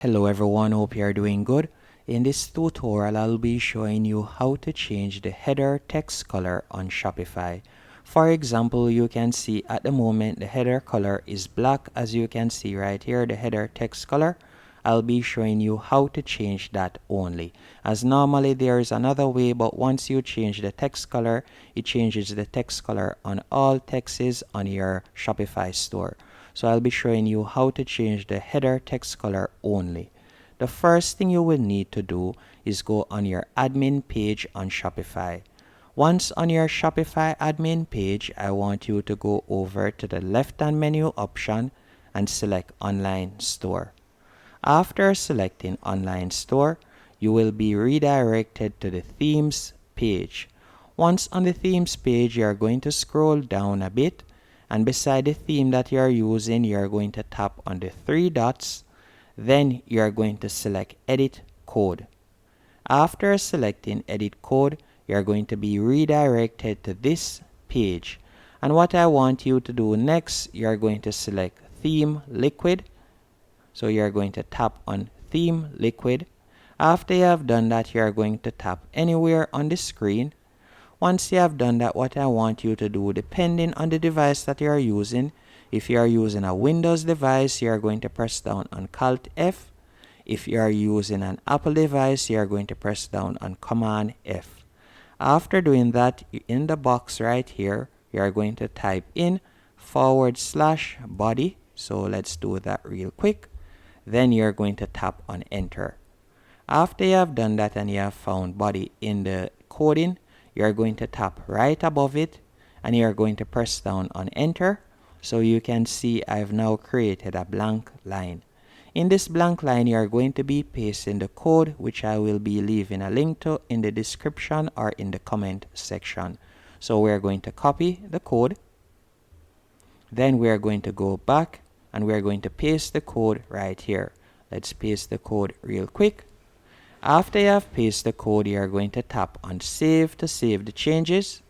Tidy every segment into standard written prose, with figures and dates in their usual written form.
Hello everyone, hope you are doing good. In this tutorial, I'll be showing you how to change the header text color on Shopify. For example, you can see at the moment the header color is black. As you can see right here, the header text color. I'll be showing you how to change that only. As normally there is another way, but once you change the text color, it changes the text color on all texts on your Shopify store. So I'll be showing you how to change the header text color only. The first thing you will need to do is go on your admin page on Shopify. Once on your Shopify admin page, I want you to go over to the left-hand menu option and select Online Store. After selecting Online Store, you will be redirected to the Themes page. Once on the Themes page, you are going to scroll down a bit, and beside the theme that you are using, you are going to tap on the three dots. Then you are going to select Edit Code. After selecting Edit Code, you are going to be redirected to this page. And what I want you to do next, you are going to select Theme Liquid. So you are going to tap on Theme Liquid. After you have done that, you are going to tap anywhere on the screen. Once you have done that, what I want you to do, depending on the device that you are using, if you are using a Windows device, you are going to press down on Alt F. If you are using an Apple device, you are going to press down on Command F. After doing that, in the box right here, you are going to type in /body. So let's do that real quick. Then you're going to tap on Enter. After you have done that and you have found body in the coding, you're going to tap right above it and you're going to press down on Enter. So you can see I've now created a blank line. In this blank line, you're going to be pasting the code, which I will be leaving a link to in the description or in the comment section. So we're going to copy the code. Then we're going to go back and we're going to paste the code right here. Let's paste the code real quick. After you have pasted the code, you are going to tap on Save to save the changes.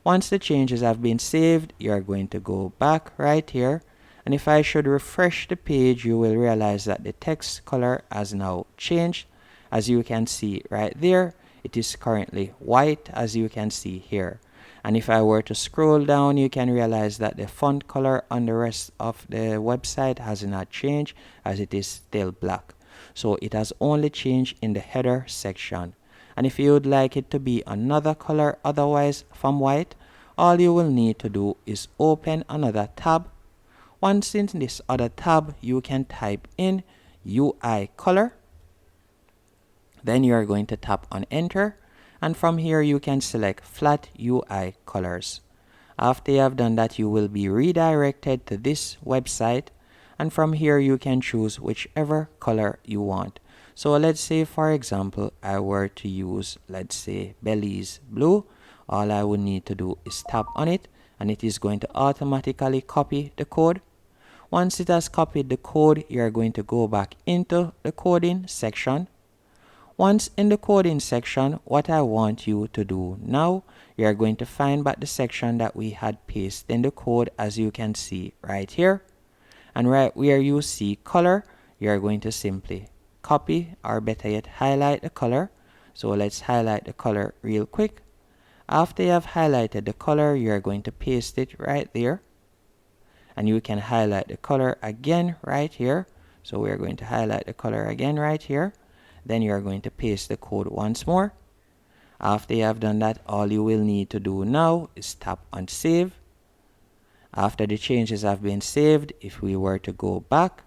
Once the changes have been saved, you are going to go back right here. And if I should refresh the page, you will realize that the text color has now changed. As you can see right there, it is currently white, as you can see here. And if I were to scroll down, you can realize that the font color on the rest of the website has not changed, as it is still black. So it has only changed in the header section. And if you would like it to be another color otherwise from white, all you will need to do is open another tab. Once in this other tab, you can type in UI color. Then you are going to tap on Enter. And from here, you can select Flat UI Colors. After you have done that, you will be redirected to this website. And from here, you can choose whichever color you want. So let's say, for example, I were to use, let's say, Belize Blue. All I would need to do is tap on it, and it is going to automatically copy the code. Once it has copied the code, you are going to go back into the coding section. Once in the coding section, what I want you to do now, you are going to find back the section that we had pasted in the code, as you can see right here. And right where you see color, you are going to simply copy, or better yet, highlight the color. So let's highlight the color real quick. After you have highlighted the color, you are going to paste it right there. And you can highlight the color again right here. So we're going to highlight the color again right here. Then you are going to paste the code once more. After you have done that, all you will need to do now is tap on Save. After the changes have been saved, if we were to go back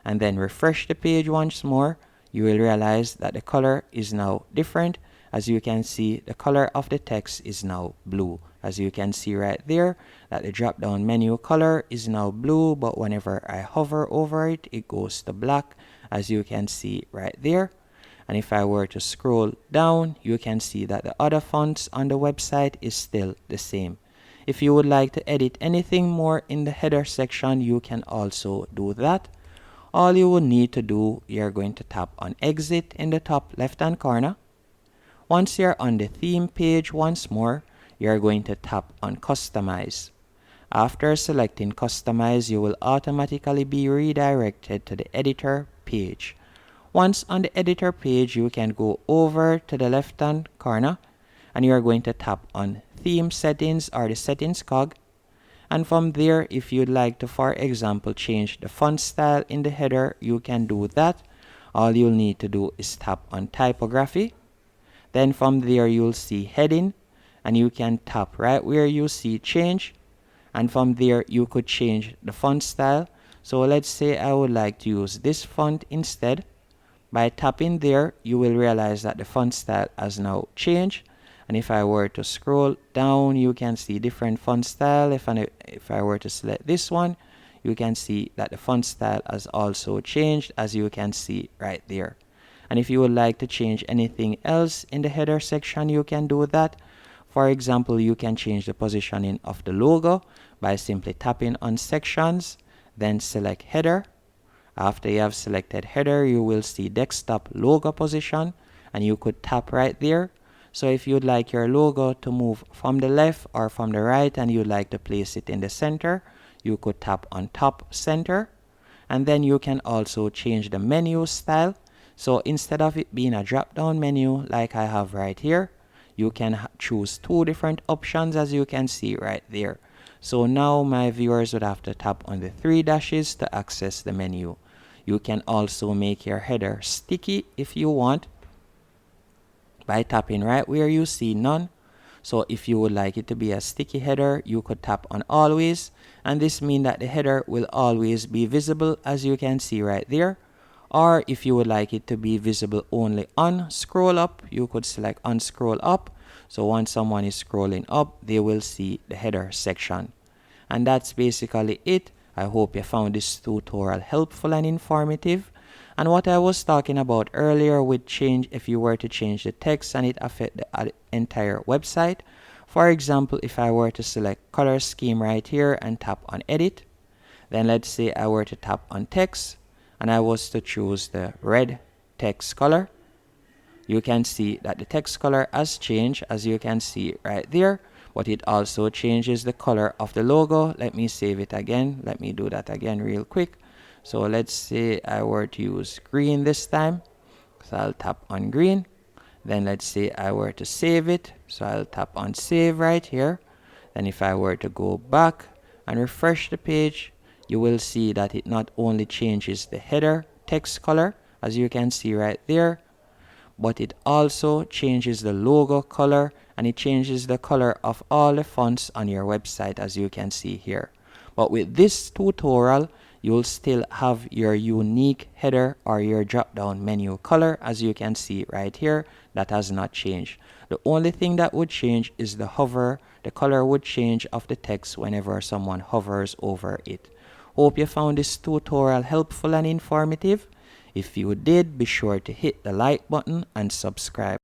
and then refresh the page once more, you will realize that the color is now different. As you can see, the color of the text is now blue. As you can see right there, that the drop down menu color is now blue, but whenever I hover over it, it goes to black, as you can see right there. And if I were to scroll down, you can see that the other fonts on the website is still the same. If you would like to edit anything more in the header section, you can also do that. All you will need to do, you're going to tap on Exit in the top left-hand corner. Once you're on the theme page once more, you're going to tap on Customize. After selecting Customize, you will automatically be redirected to the editor page. Once on the editor page, you can go over to the left hand corner and you are going to tap on theme settings or the settings cog. And from there, if you'd like to, for example, change the font style in the header, you can do that. All you'll need to do is tap on typography. Then from there, you'll see heading and you can tap right where you see change. And from there, you could change the font style. So let's say I would like to use this font instead. By tapping there, you will realize that the font style has now changed. And if I were to scroll down, you can see different font style. If I were to select this one, you can see that the font style has also changed, as you can see right there. And if you would like to change anything else in the header section, you can do that. For example, you can change the positioning of the logo by simply tapping on sections, then select header. After you have selected header, you will see desktop logo position and you could tap right there. So if you'd like your logo to move from the left or from the right and you'd like to place it in the center, you could tap on top center. And then you can also change the menu style. So instead of it being a drop down menu like I have right here, you can choose two different options, as you can see right there. So now my viewers would have to tap on the three dashes to access the menu. You can also make your header sticky if you want by tapping right where you see none. So if you would like it to be a sticky header, you could tap on always, and this means that the header will always be visible, as you can see right there. Or if you would like it to be visible only on scroll up, you could select on scroll up. So once someone is scrolling up, they will see the header section. And that's basically it. I hope you found this tutorial helpful and informative. And what I was talking about earlier with change, if you were to change the text and it affect the entire website. For example, if I were to select color scheme right here and tap on edit, then let's say I were to tap on text and I was to choose the red text color, you can see that the text color has changed, as you can see right there. But it also changes the color of the logo. Let me save it again. Let me do that again real quick. So let's say I were to use green this time. So I'll tap on green. Then let's say I were to save it. So I'll tap on save right here. Then if I were to go back and refresh the page, you will see that it not only changes the header text color, as you can see right there, but it also changes the logo color and it changes the color of all the fonts on your website, as you can see here. But with this tutorial, you'll still have your unique header or your drop down menu color, as you can see right here. That has not changed. The only thing that would change is the hover. The color would change of the text whenever someone hovers over it. Hope you found this tutorial helpful and informative. If you did, be sure to hit the like button and subscribe.